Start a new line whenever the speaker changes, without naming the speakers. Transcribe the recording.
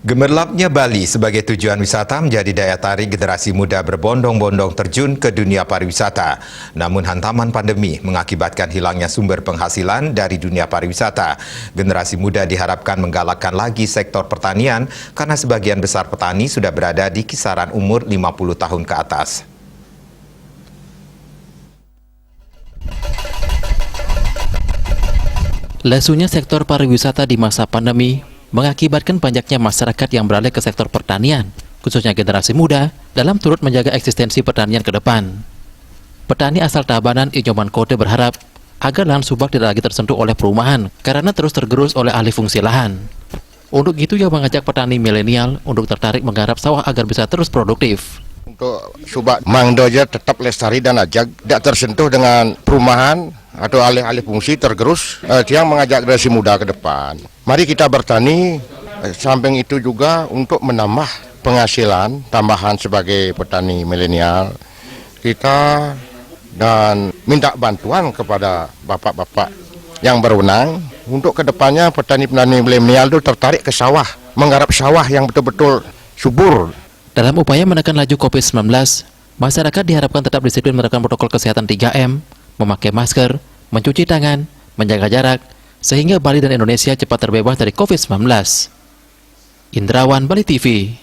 Gemerlapnya Bali sebagai tujuan wisata menjadi daya tarik generasi muda berbondong-bondong terjun ke dunia pariwisata. Namun hantaman pandemi mengakibatkan hilangnya sumber penghasilan dari dunia pariwisata. Generasi muda diharapkan menggalakkan lagi sektor pertanian karena sebagian besar petani sudah berada di kisaran umur 50 tahun ke atas.
Lesunya sektor pariwisata di masa pandemi mengakibatkan banyaknya masyarakat yang beralih ke sektor pertanian, khususnya generasi muda, dalam turut menjaga eksistensi pertanian ke depan. Petani asal Tabanan, Inyoman Kote berharap agar lahan subak tidak lagi tersentuh oleh perumahan karena terus tergerus oleh alih fungsi lahan. Untuk itu, ia mengajak petani milenial untuk tertarik menggarap sawah agar bisa terus produktif.
Untuk subak Mang Doja tetap lestari dan ajak, tidak tersentuh dengan perumahan atau alih-alih fungsi tergerus, yang mengajak generasi muda ke depan. Mari kita bertani, samping itu juga untuk menambah penghasilan tambahan sebagai petani milenial. Kita dan minta bantuan kepada bapak-bapak yang berwenang untuk kedepannya petani-petani milenial itu tertarik ke sawah, menggarap sawah yang betul-betul subur.
Dalam upaya menekan laju COVID-19, masyarakat diharapkan tetap disiplin menerapkan protokol kesehatan 3M, memakai masker, mencuci tangan, menjaga jarak, sehingga Bali dan Indonesia cepat terbebas dari COVID-19. Indrawan, Bali TV.